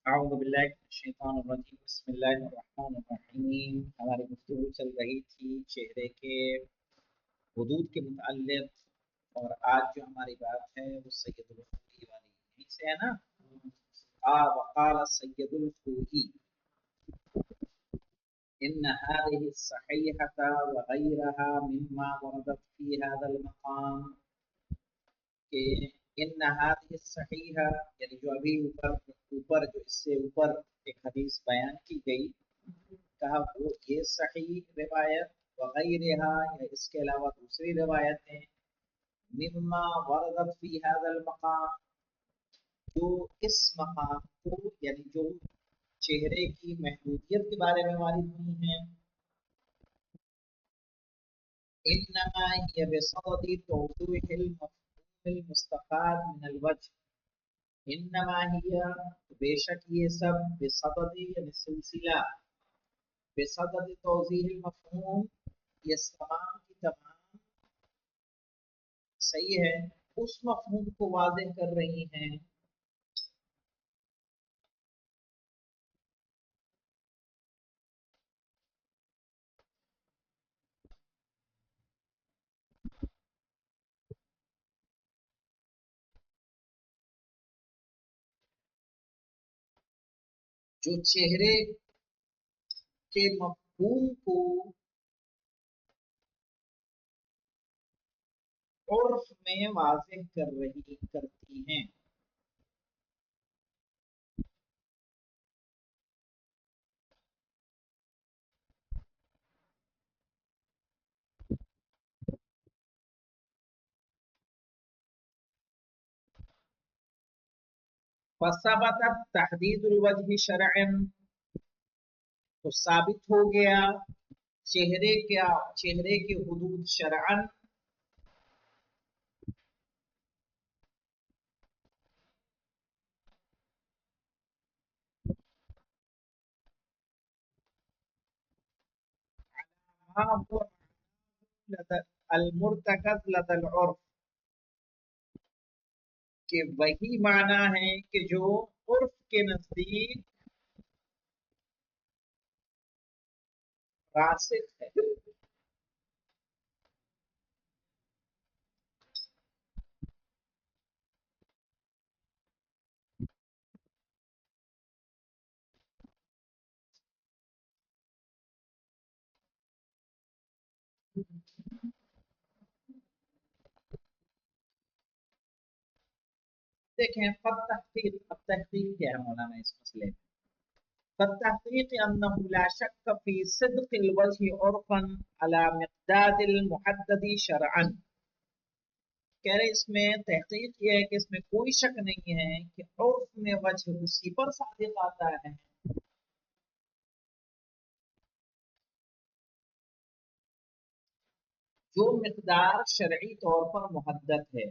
اعوذ باللہ من الشیطان الرجیم بسم اللہ الرحمن الرحیم۔ ہماری گفتگو چل رہی تھی چہرے کے حدود کے متعلق، اور آج جو ہماری بات ہے وہ سید الخوئی والی یہیں سے ہے نا۔ وقال سید الخوئی ان هذه الصحیحة وغيرها مما وردت في هذا المقام، کہ ان هذه الصحیحہ یعنی جو ابھی اوپر جو اس سے اوپر ایک حدیث بیان کی گئی، کہا وہ یہ صحیح روایت وغیرہ یا اس کے علاوہ دوسری روایتیں مما وردت فی هذا المقام، جو اس مقام کو یعنی جو چہرے کی محدودیت کے بارے میں وارد ہوئی ہیں، انما هي بصدد توضیح المفہوم المستفاد من الوجه، انما ہی بے شک یہ سب بصدد یعنی سلسلہ، بصدد توضیح المفہوم یہ تمام کی تمام صحیح ہے اس مفہوم کو واضح کر رہی ہیں جو چہرے کے مفہوم کو عرف میں واضح کرتی ہیں۔ فثبتت تحدید الوجہ شرعا، تو ثابت ہو گیا چہرے کے حدود شرعا، ما هو المرتکز لدى العرف، کہ وہی معنی ہے کہ جو عرف کے نزدیک راسخ ہے۔ دیکھیں قد تحقیق، اب تحقیق کیا ہے مولانا اس مسئلے میں؟ قد تحقیق انه لا شک فی صدق الوجہ عرفا على مقداد المحدد شرعا، کہہ رہے اس میں تحقیق یہ ہے کہ اس میں کوئی شک نہیں ہے کہ عرف میں وجہ اسی پر صادق آتا ہے جو مقدار شرعی طور پر محدد ہے۔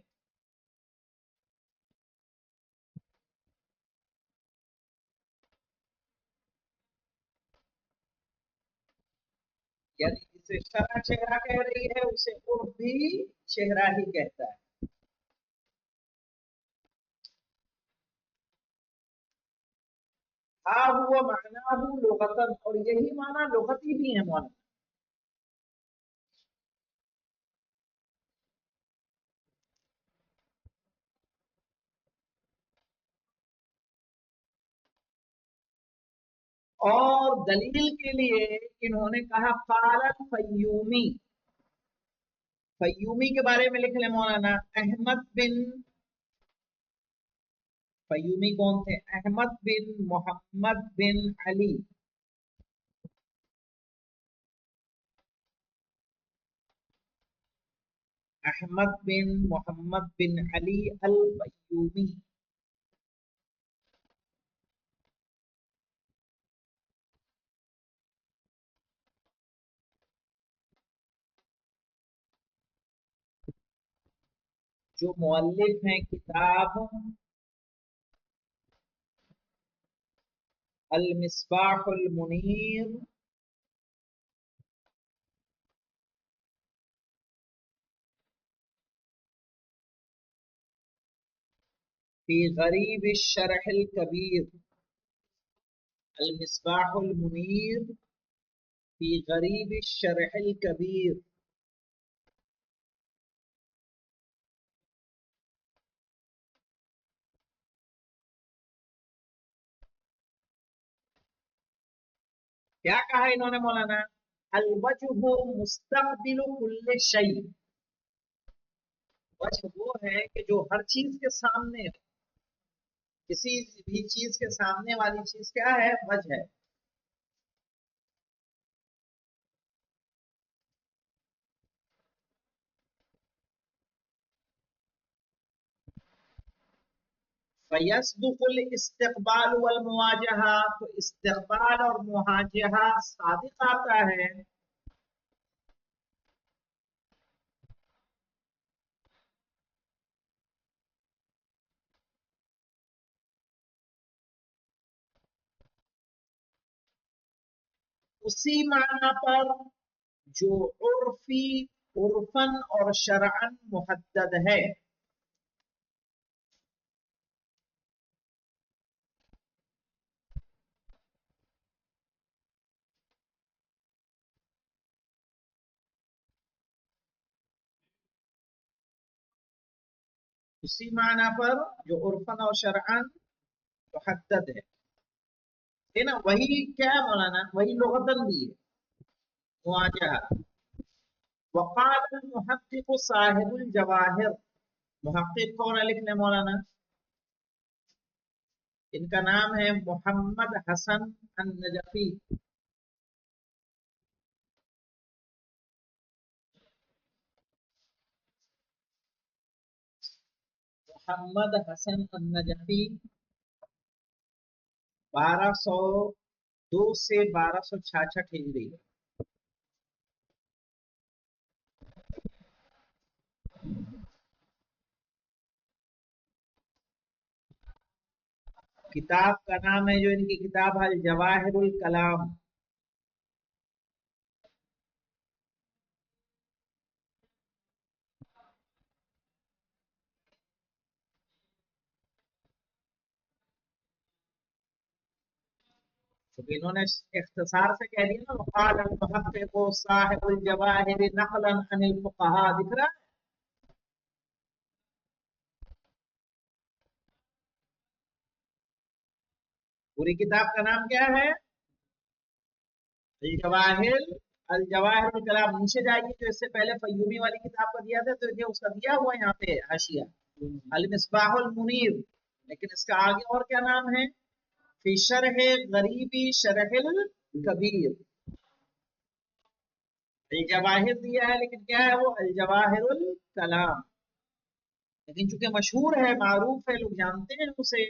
یعنی جسے شرع چہرہ کہہ رہی ہے اسے عرف بھی چہرہ ہی کہتا ہے۔ ہاں ہوا معنی لغتاً، اور یہی معنی لغتی بھی ہے مولانا۔ اور دلیل کے لیے انہوں نے کہا قال الفیومی، فیومی کے بارے میں لکھ لیں مولانا، احمد بن، فیومی کون تھے؟ احمد بن محمد بن علی، احمد بن محمد بن علی الفیومی، جو مؤلف ہیں کتاب المصباح المنیر فی غریب الشرح الکبیر، المصباح المنیر فی غریب الشرح الکبیر. کیا کہا انہوں نے مولانا؟ الوجہ مستقبل کل شیء. وجہ وہ ہے کہ جو ہر چیز کے سامنے، کسی بھی چیز کے سامنے والی چیز کیا ہے؟ وجہ ہے. فیصدق الاستقبال والمواجہہ، تو استقبال اور مواجہہ صادق آتا ہے. اسی معنی پر جو عرفی، عرفن اور شرعن محدد ہے. اسی معنی پر جو عرفن اور شرعن محدد ہے نا. وہی کیا ہے مولانا؟ وہی لغتن بھی ہے مواجہہ. وقال المحقق صاحب الجواہر، محقق کون ہے لکھنے مولانا؟ ان کا نام ہے محمد حسن النجفی. محمد حسن النجفی 1202 سے 1266 ہجری. کتاب کا نام ہے، جو ان کی کتاب ہے، الجواہر الکلام. کیونکہ انہوں نے اختصار سے کہہ دیا نا، وقال المحقق صاحب الجواہر نقلا عن الفقهاء. دکھ رہا ہے؟ پوری کتاب کا نام کیا ہے؟ الجواہر، الجواہر الکلام. نیچے جائیے، جو اس سے پہلے فیومی والی کتاب کا دیا تھا، تو یہ اس کا دیا ہوا یہاں پہ حاشیہ المصباح المنیر. لیکن اس کا آگے اور کیا نام ہے؟ فی شرح غریبی شرح الکبیر. الجواہر دیا ہے، لیکن کیا ہے وہ؟ الجواہر الکلام. لیکن چونکہ مشہور ہے، معروف ہے، لوگ جانتے ہیں اسے.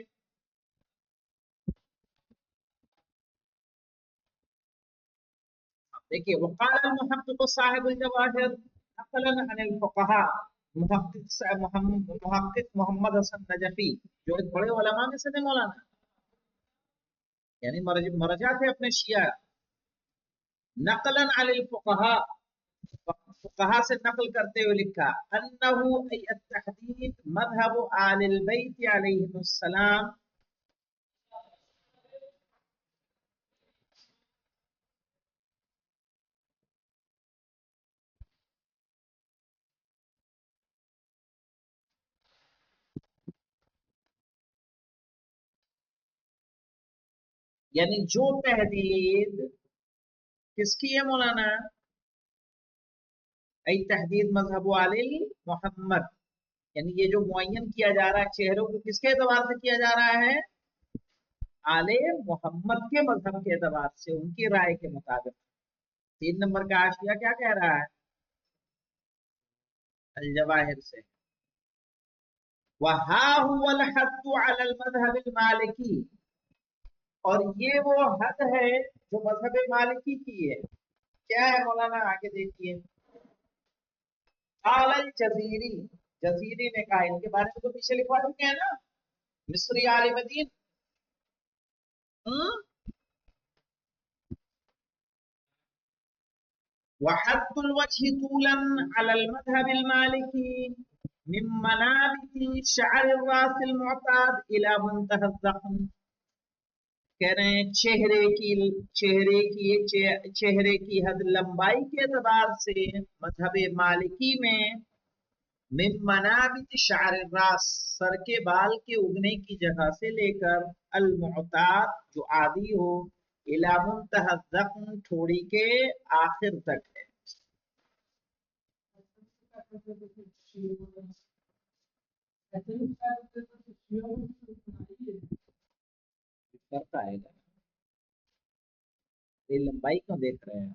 دیکھیے، وقال المحقق صاحب الجواہر نقلا عن الفقهاء. محقق محمد حسن نجفی، جو ایک بڑے علماء میں سے تھے مولانا، یعنی مرجع تھے اپنے شیعہ. نقلا عن الفقهاء، فقہا سے نقل کرتے ہوئے لکھا، انہو ای التحدید مذہب آل البیت علیہم السلام. یعنی جو تحدید کس کی ہے مولانا؟ ای تحدید مذہب آل محمد. یعنی یہ جو معین کیا جا رہا ہے چہروں کو، کس کے اعتبار سے کیا جا رہا ہے؟ آل محمد کے مذہب کے اعتبار سے، ان کی رائے کے مطابق. 3 نمبر کا حاشیہ کیا کہہ رہا ہے؟ الجواہر سے. وَهَا هُوَ الْحَدُّ عَلَى الْمَذْهَبِ الْمَالِكِي، اور یہ وہ حد ہے جو مذہب مالکی کی ہے. کیا ہے مولانا؟ آگے دیکھیے. قال الجزیری، جزیری نے کہا. ان کے بارے میں تو پیچھے لکھوا چکے ہیں نا، مصری عالم دین. وحد الوجه طولا على المذهب المالكي من منابت شعر الراس المعتاد الى منتهى الذقن. کہہ رہے ہیں چہرے کی حد لمبائی کے اعتبار سے مذہب مالکی میں من منابت شعر الراس سر کے بال کے اگنے کی جگہ سے لے کر المعتاد جو عادی ہو الی منتہى الذقن ٹھوڑی کے آخر تک ہے. کرتا ہے یہ لمبائی کیوں دیکھ رہے ہیں.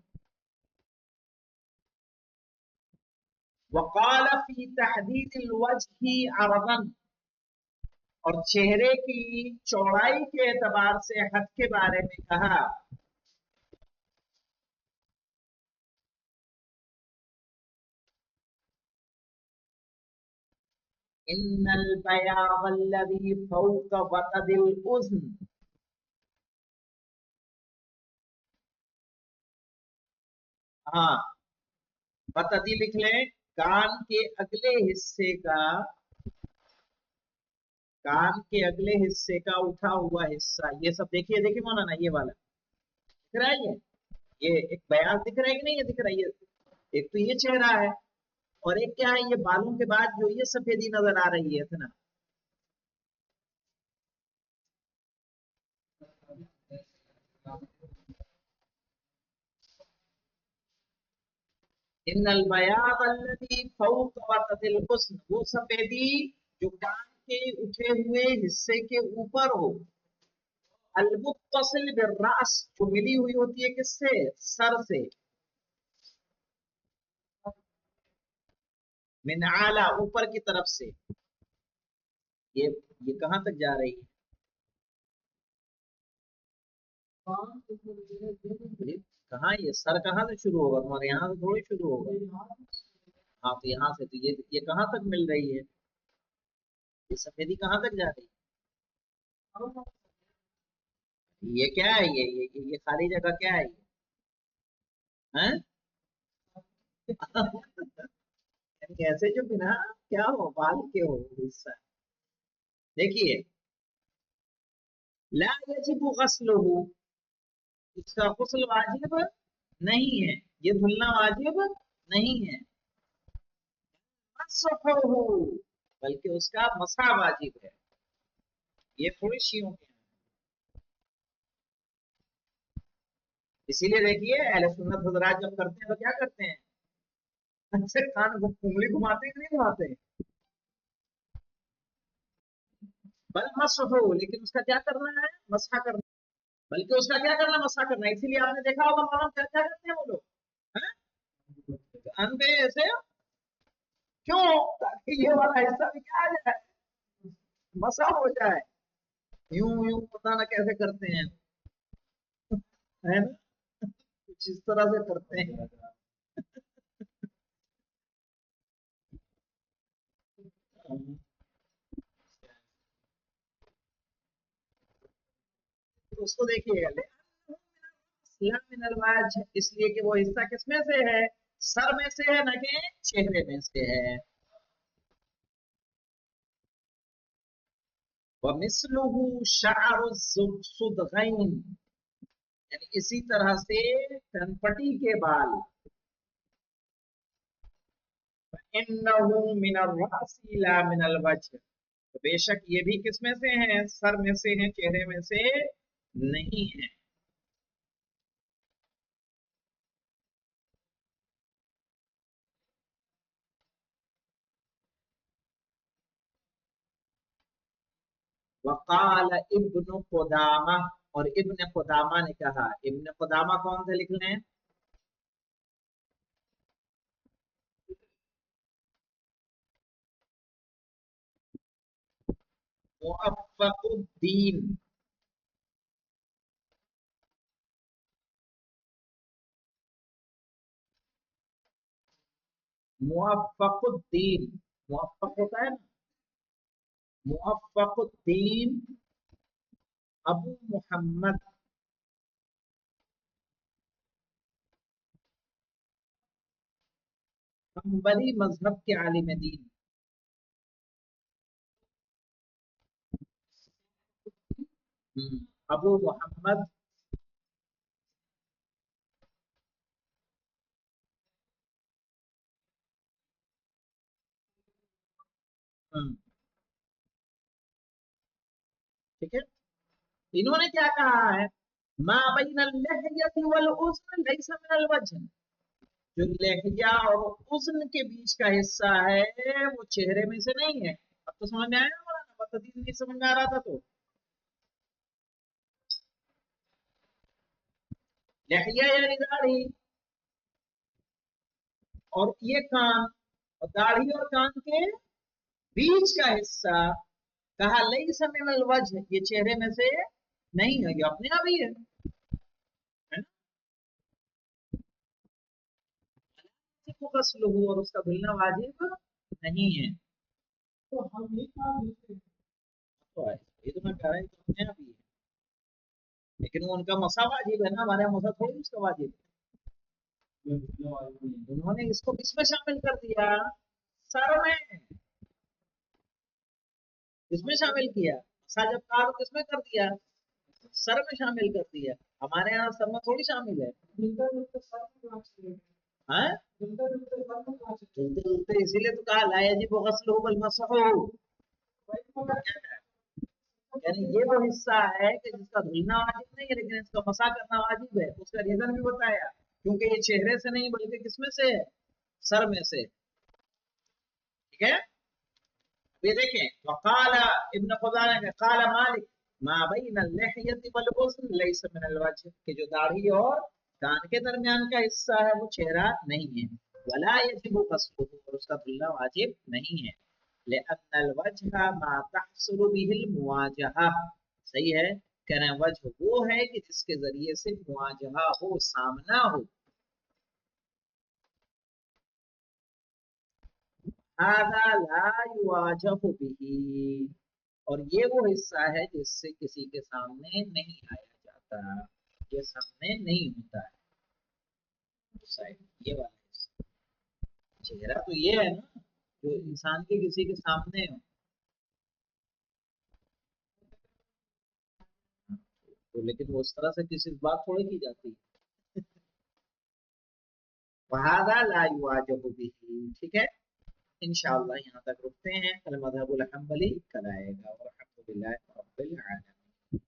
وقال فی تحدید الوجہ عرضا اور چہرے کی چوڑائی کے اعتبار سے حد کے بارے میں کہا ان البیاض الذی فوق وتد الاذن ہاں وتدی لکھ لیں کان کے اگلے حصے کا اٹھا ہوا حصہ یہ سب دیکھیے مولانا یہ والا دکھ رہا ہے یہ ایک بیاض دکھ رہا ہے کہ نہیں یہ دکھ رہا ہے ایک تو یہ چہرہ ہے اور ایک کیا ہے یہ بالوں کے بعد جو یہ سفیدی نظر آ رہی ہے نا ان البیاض الذی فوق وسط الحسن وہ سفیدی جو کان کے اٹھے ہوئے حصے کے اوپر ہو المتصل بالراس جو ملی ہوئی ہوتی ہے کس سے سر سے من اعلی اوپر کی طرف سے یہ کہاں تک جا رہی ہے کہاں یہ سر کہاں سے شروع ہوگا تمہارے یہاں سے تھوڑی شروع ہوگا ہاں تو یہاں سے تو یہ کہاں تک مل رہی ہے یہ سفیدی کہاں تک جا رہی ہے یہ کیا ہے یہ خالی جگہ کیا ہے ہاں یعنی ایسے جو بنا کیا ہو بال کے ہو حصہ دیکھیے لا یجب غسلہ اس کا غسل واجب نہیں ہے یہ دھلنا واجب نہیں ہے مسحہ بلکہ اس کا مسح واجب ہے یہ تھوڑی شیعوں کے ہیں اسی لیے دیکھیے اہل سنت حضرات جب کرتے ہیں تو کیا کرتے ہیں اچھے کان انگلی گھماتے ہیں کہ نہیں گھماتے ہیں بل مسحہ لیکن اس کا کیا کرنا ہے مسح کرنا بلکہ اس کا کیا کرنا مسح کرنا اسی لیے آپ نے دیکھا ہوگا مولانا کیا کرتے ہیں وہ لوگ کان پہ ایسے کیوں تاکہ یہ والا حصہ بھی کیا آ جائے مسح ہو جائے یوں پتہ نہ کیسے کرتے ہیں ہے نا کچھ اس طرح سے کرتے ہیں اس کو دیکھیے گا من الوجہ اس لیے کہ وہ حصہ کس میں سے ہے سر میں سے ہے نہ کہ چہرے میں سے ہے ومثلہ شعر الصدغین یعنی اسی طرح سے کنپٹی کے بال فإنه من الرأس لا من الوجه تو بے شک یہ بھی کس میں سے ہیں سر میں سے ہیں چہرے میں سے نہیں ہے وقال ابن قدامہ اور ابن قدامہ نے کہا ابن قدامہ کون سے لکھ لیں موفق الدین موفق الدین موفق ہوتا ہے نا موفق الدین ابو محمد حنبلی مذہب کے عالم دین ابو محمد ٹھیک ہے، انہوں نے کیا کہا ہے، ما بین اللحیۃ والاذن لیس من الوجه، جو لہجہ اور اذن کے بیچ کا حصہ ہے وہ چہرے میں سے نہیں ہے۔ اب تو سمجھ میں آیا مولانا، بتدین نہیں سمجھ میں آ رہا تھا تو لہجہ یعنی داڑھی، اور یہ کان، اور داڑھی اور کان کے بیچ کا حصہ کہا لیس من الوجه، یہ چہرے میں سے نہیں ہے، یہ اپنے آپ ہی ہے نا؟ غسلہ، اور اس کا دھلنا واجب نہیں ہے۔ تو ہم یہ کہاں دھلتے ہیں؟ تو یہ تو میں کہہ رہا ہوں کہ اپنے آپ ہی ہے، لیکن وہ ان کا مسا واجب ہے نا، ہمارے یہاں مسا تھوڑی اس کا واجب ہے۔ انہوں نے اس کو کس میں شامل کر دیا، سر میں، کس میں شامل کیا، مسا جب کہا تو کس میں کر دیا، سر میں شامل کر دیا۔ ہمارے یہاں سر میں تھوڑی شامل ہے، ہاں دھلتے دھلتے، اسی لیے تو کہا لا یجب غسلہ بل مسح، یعنی یہ وہ حصہ ہے کہ جس کا دھلنا واجب نہیں ہے لیکن اس کا مسا کرنا واجب ہے۔ اس کا ریزن بھی بتایا، کیونکہ یہ چہرے سے نہیں بلکہ کس میں سے ہے، سر میں سے، ٹھیک ہے۔ یہ دیکھیں، وقال ابن خزامہ نے قال مالک ما بین اللحیۃ والاذن لیس من الوجه، کہ جو داڑھی اور کان کے درمیان کا حصہ ہے وہ چہرہ نہیں ہے، ولا یجب غسلہ، اور اس کا دھلنا واجب نہیں ہے، لأن الوجه ما تحصل به المواجهہ، صحیح ہے، کہنا وجہ وہ ہے کہ جس کے ذریعے سے مواجہہ ہو، سامنا ہو، هذا لا یواجہ به، اور یہ وہ حصہ ہے جس سے کسی کے سامنے نہیں آیا جاتا، یہ سامنے نہیں ہوتا ہے، یہ والا حصہ، چہرہ تو یہ ہے نا جو انسان کے کسی کے سامنے ہو، تو لیکن وہ اس طرح سے کسی بات تھوڑی کی جاتی ہے، وہذا لا یواجہ به، ٹھیک ہے۔ انشاءاللہ یہاں تک رکتے ہیں، المذہب الحنبلی کل آئے گا، والحمد للہ رب العالمین۔